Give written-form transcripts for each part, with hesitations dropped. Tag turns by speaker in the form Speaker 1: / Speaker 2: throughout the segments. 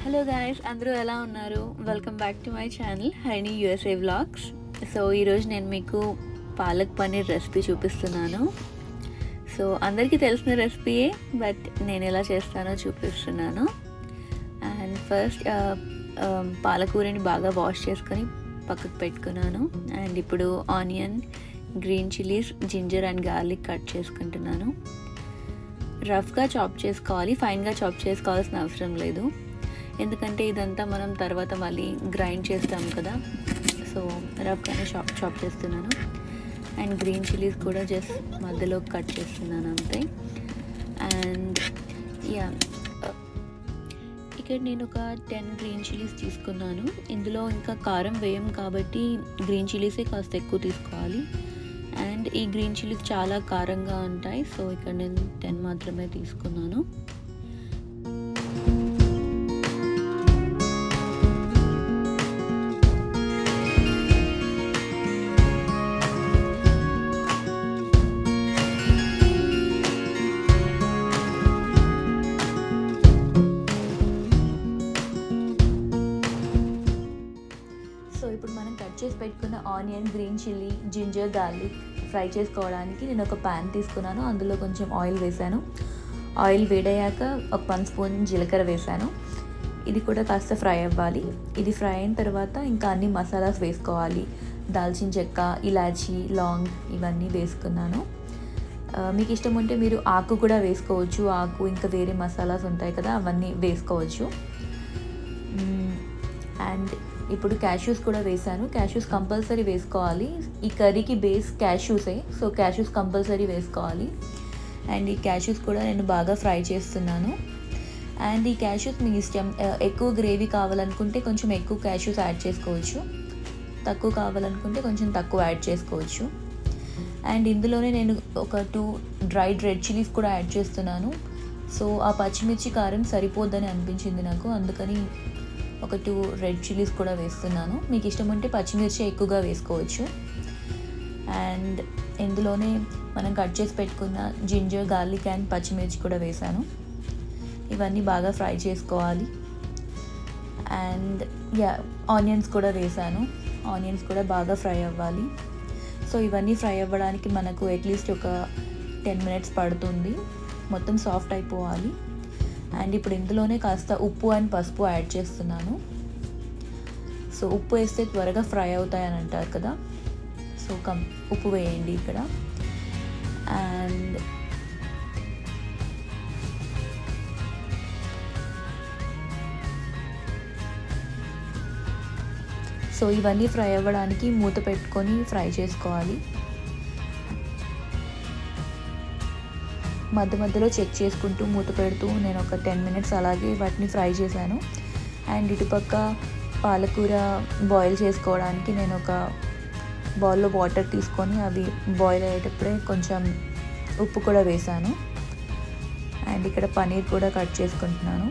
Speaker 1: Hello guys, అందరూ ఎలా ఉన్నారు? Welcome back to my channel high knee USA vlogs. So ఈరోజు నేను మీకు పాలక్ పన్నీర్ రెసిపీ చూపిస్తున్నాను. సో అందరికీ తెలిసిన రెసిపీయే, బట్ నేను ఎలా చేస్తానో చూపిస్తున్నాను. అండ్ ఫస్ట్ పాలకూరని బాగా వాష్ చేసుకొని పక్కకు పెట్టుకున్నాను. అండ్ ఇప్పుడు onion, green chillies, ginger and garlic cut చేసుకుంటున్నాను. రఫ్గా చాప్ చేసుకోవాలి, ఫైన్గా చాప్ చేసుకోవాల్సిన అవసరం లేదు, ఎందుకంటే ఇదంతా మనం తర్వాత మళ్ళీ గ్రైండ్ చేస్తాం కదా. సో రఫ్గానే చాప్ చేస్తున్నాను. అండ్ గ్రీన్ చిల్లీస్ కూడా జస్ట్ మధ్యలో కట్ చేస్తున్నాను అంతే. అండ్ ఇక్కడ నేను ఒక 10 గ్రీన్ చిల్లీస్ తీసుకున్నాను. ఇందులో ఇంకా కారం వేయం కాబట్టి గ్రీన్ చిల్లీసే కాస్త ఎక్కువ తీసుకోవాలి. అండ్ ఈ గ్రీన్ చిల్లీస్ చాలా కారంగా ఉంటాయి, సో ఇక్కడ నేను 10 మాత్రమే తీసుకున్నాను. సో ఇప్పుడు మనం కట్ చేసి పెట్టుకున్న onion, green chilli, ginger, garlic fry చేసుకోవడానికి నేను ఒక ప్యాన్ తీసుకున్నాను. అందులో కొంచెం ఆయిల్ వేసాను. ఆయిల్ వేడయ్యాక ఒక 1 స్పూన్ జీలకర్ర వేసాను. ఇది కూడా కాస్త ఫ్రై అవ్వాలి. ఇది ఫ్రై అయిన తర్వాత ఇంకా అన్ని మసాలాస్ వేసుకోవాలి. దాల్చిన చెక్క, ఇలాచీ, లాంగ్ ఇవన్నీ వేసుకున్నాను. మీకు ఇష్టం ఉంటే మీరు ఆకు కూడా వేసుకోవచ్చు. ఆకు ఇంకా వేరే మసాలాస్ ఉంటాయి కదా, అవన్నీ వేసుకోవచ్చు. అండ్ ఇప్పుడు క్యాష్యూస్ కూడా వేసాను. క్యాష్యూస్ కంపల్సరీ వేసుకోవాలి. ఈ కర్రీకి బేస్ క్యాష్యూసే, సో క్యాష్యూస్ కంపల్సరీ వేసుకోవాలి. అండ్ ఈ క్యాష్యూస్ కూడా నేను బాగా ఫ్రై చేస్తున్నాను. అండ్ ఈ క్యాష్యూస్ మీ ఇష్టం, ఎక్కువ గ్రేవీ కావాలనుకుంటే కొంచెం ఎక్కువ క్యాష్యూస్ యాడ్ చేసుకోవచ్చు, తక్కువ కావాలనుకుంటే కొంచెం తక్కువ యాడ్ చేసుకోవచ్చు. అండ్ ఇందులోనే నేను ఒక 2 డ్రైడ్ రెడ్ చిల్లీస్ కూడా యాడ్ చేస్తున్నాను. సో ఆ పచ్చిమిర్చి కారం సరిపోద్దని అనిపించింది నాకు, అందుకని ఒక 2 రెడ్ చిల్లీస్ కూడా వేస్తున్నాను. మీకు ఇష్టం ఉంటే పచ్చిమిర్చి ఎక్కువగా వేసుకోవచ్చు. అండ్ ఇందులోనే మనం కట్ చేసి పెట్టుకున్న జింజర్, గార్లిక్ అండ్ పచ్చిమిర్చి కూడా వేసాను. ఇవన్నీ బాగా ఫ్రై చేసుకోవాలి. అండ్ ఆనియన్స్ కూడా వేసాను. ఆనియన్స్ కూడా బాగా ఫ్రై అవ్వాలి. సో ఇవన్నీ ఫ్రై అవ్వడానికి మనకు అట్లీస్ట్ ఒక 10 మినిట్స్ పడుతుంది. మొత్తం సాఫ్ట్ అయిపోవాలి. అండ్ ఇప్పుడు ఇందులోనే కాస్త ఉప్పు అండ్ పసుపు యాడ్ చేస్తున్నాను. సో ఉప్పు వేస్తే త్వరగా ఫ్రై అవుతాయని అంటారు కదా, సో ఉప్పు వేయండి ఇక్కడ. అండ్ సో ఇవన్నీ ఫ్రై అవ్వడానికి మూత పెట్టుకొని ఫ్రై చేసుకోవాలి. మధ్య మధ్యలో చెక్ చేసుకుంటూ మూత పెడుతూ నేను ఒక 10 మినిట్స్ అలాగే వాటిని ఫ్రై చేశాను. అండ్ ఇటుపక్క పాలకూర బాయిల్ చేసుకోవడానికి నేను ఒక బౌల్లో వాటర్ తీసుకొని అవి బాయిల్ అయ్యేటప్పుడే కొంచెం ఉప్పు కూడా వేసాను. అండ్ ఇక్కడ పన్నీర్ కూడా కట్ చేసుకుంటున్నాను.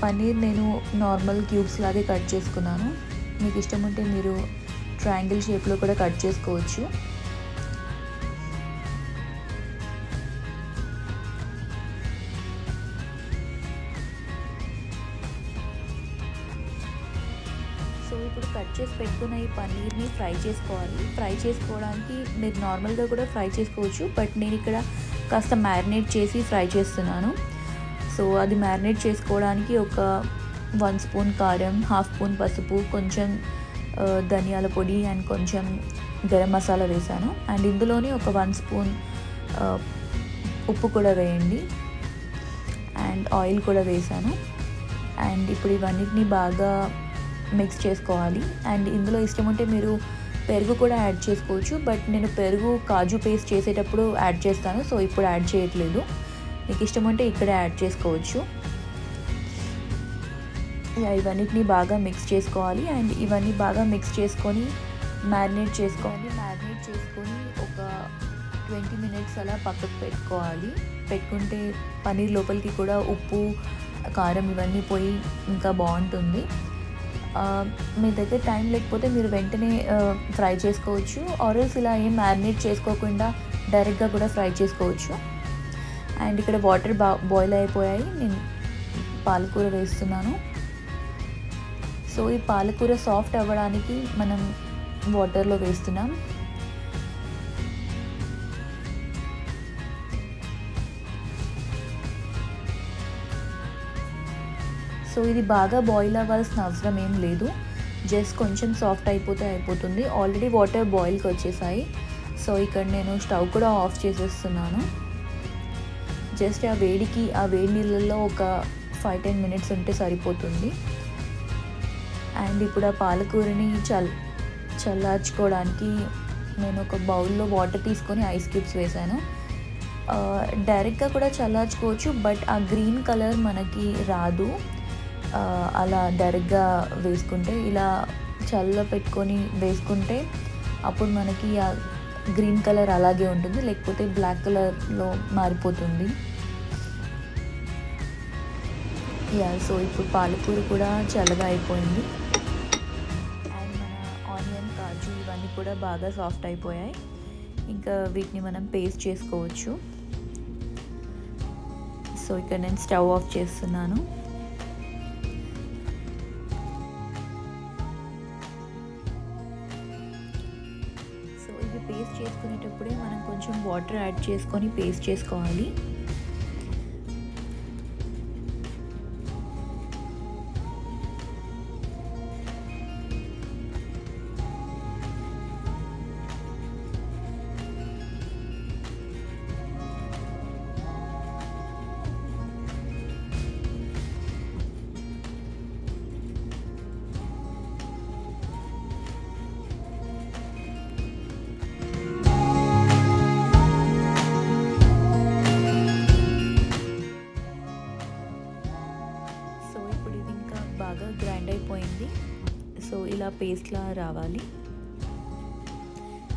Speaker 1: పన్నీర్ నేను నార్మల్ క్యూబ్స్ లాగే కట్ చేసుకున్నాను. మీకు ఇష్టం ఉంటే మీరు ట్రయాంగిల్ షేప్లో కూడా కట్ చేసుకోవచ్చు. సో ఇప్పుడు కట్ చేసి పెట్టుకున్న ఈ పన్నీర్ని ఫ్రై చేసుకోవాలి. ఫ్రై చేసుకోవడానికి మీరు నార్మల్గా కూడా ఫ్రై చేసుకోవచ్చు, బట్ నేను ఇక్కడ కాస్త మ్యారినేట్ చేసి ఫ్రై చేస్తున్నాను. సో అది మ్యారినేట్ చేసుకోవడానికి ఒక 1 స్పూన్ కారం, 1/2 స్పూన్ పసుపు, కొంచెం ధనియాల పొడి అండ్ కొంచెం గరం మసాలా వేసాను. అండ్ ఇందులోనే ఒక 1 స్పూన్ ఉప్పు కూడా వేయండి. అండ్ ఆయిల్ కూడా వేసాను. అండ్ ఇప్పుడు ఇవన్నిటిని బాగా మిక్స్ చేసుకోవాలి. అండ్ ఇందులో ఇష్టం ఉంటే మీరు పెరుగు కూడా యాడ్ చేసుకోవచ్చు, బట్ నేను పెరుగు కాజు పేస్ట్ చేసేటప్పుడు యాడ్ చేస్తాను, సో ఇప్పుడు యాడ్ చేయట్లేదు. మీకు ఇష్టం ఉంటే ఇక్కడే యాడ్ చేసుకోవచ్చు. ఇవన్నిటిని బాగా మిక్స్ చేసుకోవాలి. అండ్ ఇవన్నీ బాగా మిక్స్ చేసుకొని మ్యారినేట్ చేసుకొని ఒక 20 మినిట్స్ అలా పక్కకు పెట్టుకుంటే పన్నీర్ లోపలికి కూడా ఉప్పు, కారం ఇవన్నీ పోయి ఇంకా బాగుంటుంది. మీ దగ్గర టైం లేకపోతే మీరు వెంటనే ఫ్రై చేసుకోవచ్చు, ఆర్ఎల్స్ ఇలా ఏం మ్యారినేట్ చేసుకోకుండా డైరెక్ట్గా కూడా ఫ్రై చేసుకోవచ్చు. అండ్ ఇక్కడ వాటర్ బాయిల్ అయిపోయాయి. నేను పాలకూర వేస్తున్నాను. సో ఈ పాలకూర సాఫ్ట్ అవ్వడానికి మనం వాటర్లో వేస్తున్నాం. సో ఇది బాగా బాయిల్ అవ్వాల్సిన అవసరం ఏం లేదు, జస్ట్ కొంచెం సాఫ్ట్ అయిపోతే అయిపోతుంది. ఆల్రెడీ వాటర్ బాయిల్కి వచ్చేసాయి. సో ఇక్కడ నేను స్టవ్ కూడా ఆఫ్ చేసేస్తున్నాను. జస్ట్ ఆ వేడి నీళ్ళల్లో ఒక 5-10 మినిట్స్ ఉంటే సరిపోతుంది. అండ్ ఇప్పుడు ఆ పాలకూరని చల్లార్చుకోవడానికి నేను ఒక బౌల్లో వాటర్ తీసుకొని ఐస్ క్యూబ్స్ వేసాను. డైరెక్ట్గా కూడా చల్లార్చుకోవచ్చు, బట్ ఆ గ్రీన్ కలర్ మనకి రాదు అలా డైరెక్ట్గా వేసుకుంటే. ఇలా పెట్టుకొని వేసుకుంటే అప్పుడు మనకి ఆ గ్రీన్ కలర్ అలాగే ఉంటుంది, లేకపోతే బ్లాక్ కలర్లో మారిపోతుంది. సో ఇప్పుడు పాలకూర కూడా చల్లగా అయిపోయింది. అండ్ మన ఆనియన్, కాజు ఇవన్నీ కూడా బాగా సాఫ్ట్ అయిపోయాయి. ఇంకా వీటిని మనం పేస్ట్ చేసుకోవచ్చు. సో ఇక్కడ నేను స్టవ్ ఆఫ్ చేస్తున్నాను. సో ఇవి పేస్ట్ చేసుకునేటప్పుడే మనం కొంచెం వాటర్ యాడ్ చేసుకొని పేస్ట్ చేసుకోవాలి. బాగా గ్రైండ్ అయిపోయింది. సో ఇలా పేస్ట్లా రావాలి.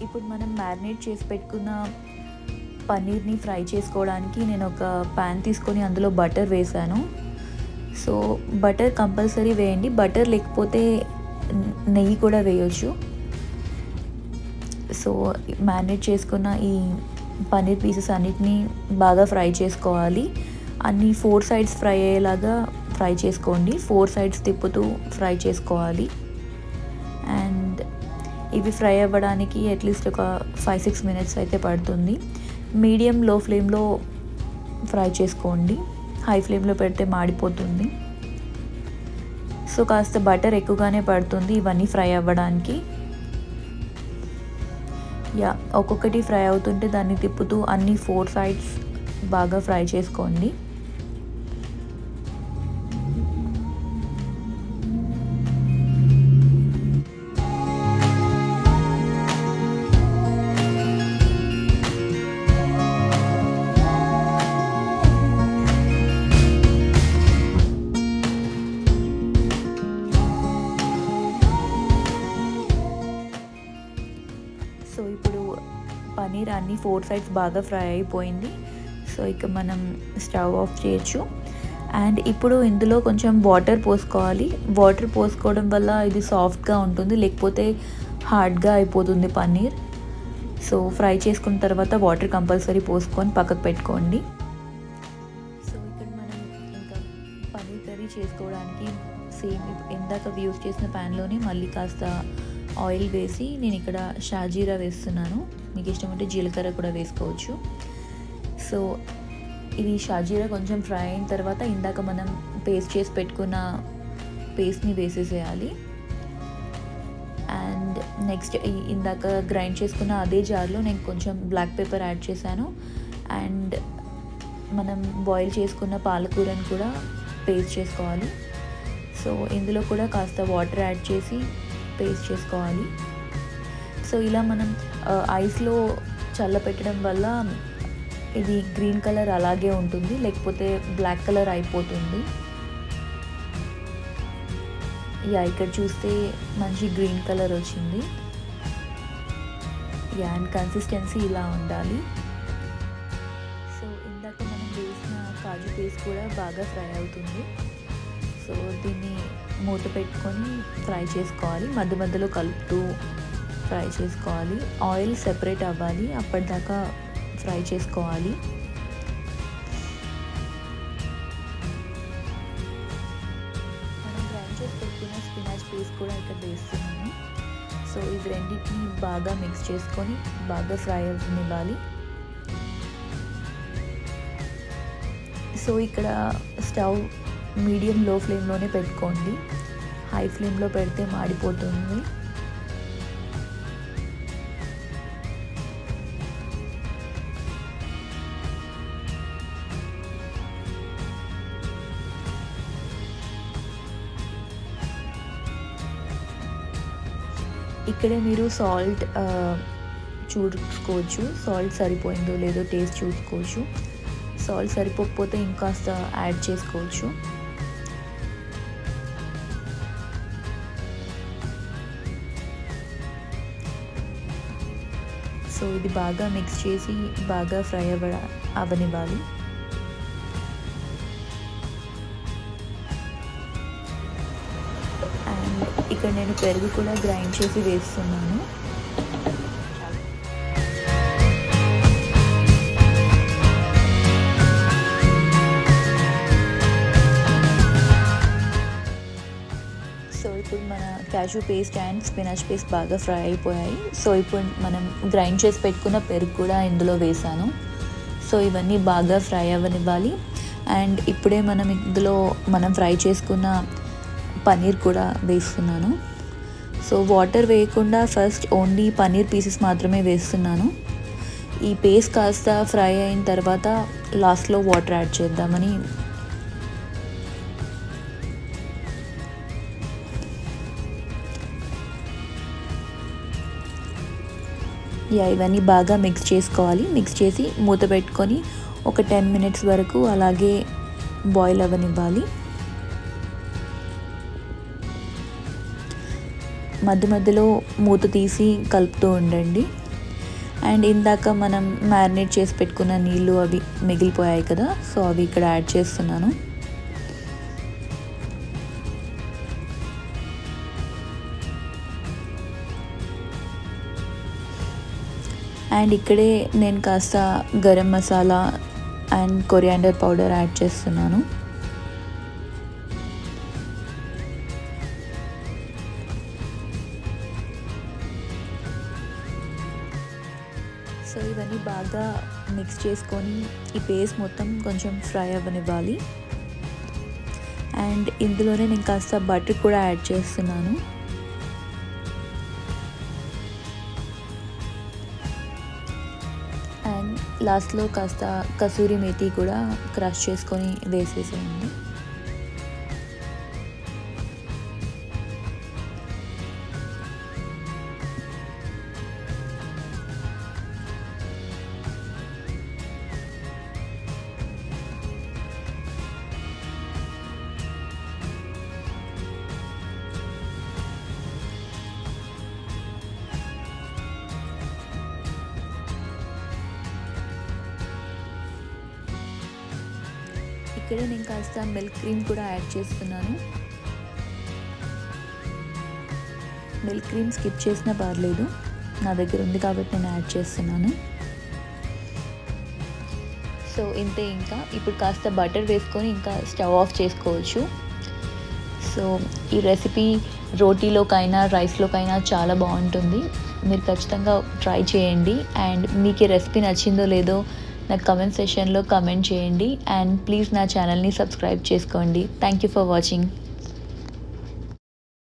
Speaker 1: ఇప్పుడు మనం మ్యారినేట్ చేసి పెట్టుకున్న పన్నీర్ని ఫ్రై చేసుకోవడానికి నేను ఒక ప్యాన్ తీసుకొని అందులో బటర్ వేసాను. సో బటర్ కంపల్సరీ వేయండి, బటర్ లేకపోతే నెయ్యి కూడా వేయొచ్చు. సో మ్యారినేట్ చేసుకున్న ఈ పన్నీర్ పీసెస్ అన్నిటినీ బాగా ఫ్రై చేసుకోవాలి. అన్ని 4 సైడ్స్ ఫ్రై అయ్యేలాగా ఫ్రై చేసుకోండి. 4 సైడ్స్ తిప్పుతూ ఫ్రై చేసుకోవాలి. అండ్ ఇవి ఫ్రై అవ్వడానికి అట్లీస్ట్ ఒక 5-6 మినిట్స్ అయితే పడుతుంది. మీడియం లో ఫ్లేమ్లో ఫ్రై చేసుకోండి, హై ఫ్లేమ్లో పెడితే మాడిపోతుంది. సో కాస్త బటర్ ఎక్కువగానే పడుతుంది ఇవన్నీ ఫ్రై అవ్వడానికి. ఒక్కొక్కటి ఫ్రై అవుతుంటే దాన్ని తిప్పుతూ అన్ని 4 సైడ్స్ బాగా ఫ్రై చేసుకోండి. సో ఇప్పుడు పన్నీర్ అన్ని 4 సైడ్స్ బాగా ఫ్రై అయిపోయింది. సో ఇక మనం స్టవ్ ఆఫ్ చేయొచ్చు. అండ్ ఇప్పుడు ఇందులో కొంచెం వాటర్ పోసుకోవాలి. వాటర్ పోసుకోవడం వల్ల ఇది సాఫ్ట్గా ఉంటుంది, లేకపోతే హార్డ్గా అయిపోతుంది పన్నీర్. సో ఫ్రై చేసుకున్న తర్వాత వాటర్ కంపల్సరీ పోసుకొని పక్కకు పెట్టుకోండి. సో ఇక్కడ మనం ఇంకా పన్నీర్ కర్రీ చేసుకోవడానికి సేమ్ ఇందాక యూస్ చేసిన ప్యాన్లోనే మళ్ళీ కాస్త ఆయిల్ వేసి నేను ఇక్కడ షాజీరా వేస్తున్నాను. మీకు ఇష్టం ఉంటే జీలకర్ర కూడా వేసుకోవచ్చు. సో ఇది షాజీరా కొంచెం ఫ్రై అయిన తర్వాత ఇందాక మనం పేస్ట్ చేసి పెట్టుకున్న పేస్ట్ని వేసేసేయాలి. అండ్ నెక్స్ట్ ఇందాక గ్రైండ్ చేసుకున్న అదే జార్లో నేను కొంచెం బ్లాక్ పెప్పర్ యాడ్ చేశాను. అండ్ మనం బాయిల్ చేసుకున్న పాలకూరని కూడా పేస్ట్ చేసుకోవాలి. సో ఇందులో కూడా కాస్త వాటర్ యాడ్ చేసి పేస్ట్ చేసుకోవాలి. సో ఇలా మనం ఐస్లో చల్లపెట్టడం వల్ల ఇది గ్రీన్ కలర్ అలాగే ఉంటుంది, లేకపోతే బ్లాక్ కలర్ అయిపోతుంది. ఇక్కడ చూస్తే మంచి గ్రీన్ కలర్ వచ్చింది. అండ్ కన్సిస్టెన్సీ ఇలా ఉండాలి. సో ఇందాక మనం వేసిన కాజు పేస్ట్ కూడా బాగా ఫ్రై అవుతుంది. సో దీన్ని మూత పెట్టుకొని ఫ్రై చేసుకోవాలి, మధ్య మధ్యలో కలుపుతూ ఫ్రై చేసుకోవాలి. ఆయిల్ సెపరేట్ అవ్వాలి, అప్పటిదాకా ఫ్రై చేసుకోవాలి. మనం గ్రైండ్ చేసి పెట్టుకున్న స్పినాచ్ పేస్ట్ కూడా ఇక్కడ వేస్తున్నాను. సో ఇవి రెండింటిని బాగా మిక్స్ చేసుకొని బాగా ఫ్రై అవ్వనివ్వాలి. సో ఇక్కడ స్టవ్ మీడియం లో ఫ్లేమ్లోనే పెట్టుకోండి, హై ఫ్లేమ్లో పెడితే మాడిపోతుంది. ఇక్కడే మీరు సాల్ట్ చూసుకోవచ్చు, సాల్ట్ సరిపోయిందో లేదో టేస్ట్ చూసుకోవచ్చు. సాల్ట్ సరిపోకపోతే ఇంకాస్త యాడ్ చేసుకోవచ్చు. సో ఇది బాగా మిక్స్ చేసి బాగా ఫ్రై అవ్వనివ్వాలి. అండ్ ఇక్కడ నేను పెరుగు కూడా గ్రైండ్ చేసి వేస్తున్నాను. సో ఇప్పుడు మన cashew paste and spinach paste బాగా ఫ్రై అయిపోయాయి. సో ఇప్పుడు మనం గ్రైండ్ చేసి పెట్టుకున్న పెరుగు కూడా ఇందులో వేసాను. సో ఇవన్నీ బాగా ఫ్రై అవ్వనివ్వాలి. అండ్ ఇప్పుడే ఇందులో మనం ఫ్రై చేసుకున్న పన్నీర్ కూడా వేస్తున్నాను. సో వాటర్ వేయకుండా ఫస్ట్ ఓన్లీ పన్నీర్ పీసెస్ మాత్రమే వేస్తున్నాను. ఈ పేస్ట్ కాస్త ఫ్రై అయిన తర్వాత లాస్ట్లో వాటర్ యాడ్ చేద్దామని. ఇవన్నీ బాగా మిక్స్ చేసుకోవాలి. మిక్స్ చేసి మూత పెట్టుకొని ఒక 10 minutes వరకు అలాగే బాయిల్ అవ్వనివ్వాలి. మధ్య మధ్యలో మూత తీసి కలుపుతూ ఉండండి. అండ్ ఇందాక మనం మ్యారినేట్ చేసి పెట్టుకున్న నీళ్ళు అవి మిగిలిపోయాయి కదా, సో అవి ఇక్కడ యాడ్ చేస్తున్నాను. అండ్ ఇక్కడే నేను కాస్త garam masala and coriander powder add చేస్తున్నాను. సో ఇవన్నీ బాగా మిక్స్ చేసుకొని ఈ పేస్ట్ మొత్తం కొంచెం ఫ్రై అవ్వనివ్వాలి. అండ్ ఇందులోనే నేను కాస్త బటర్ కూడా యాడ్ చేస్తున్నాను. అండ్ లాస్ట్లో కాస్త కసూరి మేతి కూడా క్రష్ చేసుకొని వేసేసేయండి. ఇక్కడే నేను కాస్త మిల్క్ క్రీమ్ కూడా యాడ్ చేస్తున్నాను. మిల్క్ క్రీమ్ స్కిప్ చేసినా పర్లేదు, నా దగ్గర ఉంది కాబట్టి నేను యాడ్ చేస్తున్నాను. సో ఇంతే. ఇంకా ఇప్పుడు కాస్త బటర్ వేసుకొని ఇంకా స్టవ్ ఆఫ్ చేసుకోవచ్చు. సో ఈ రెసిపీ రోటీలోకైనా రైస్లోకైనా చాలా బాగుంటుంది. మీరు ఖచ్చితంగా ట్రై చేయండి. అండ్ మీకు ఈ రెసిపీ నచ్చిందో లేదో నాకు కమెంట్ సెషన్లో కమెంట్ చేయండి. అండ్ ప్లీజ్ నా ఛానల్ని సబ్స్క్రైబ్ చేసుకోండి. Thank you for watching.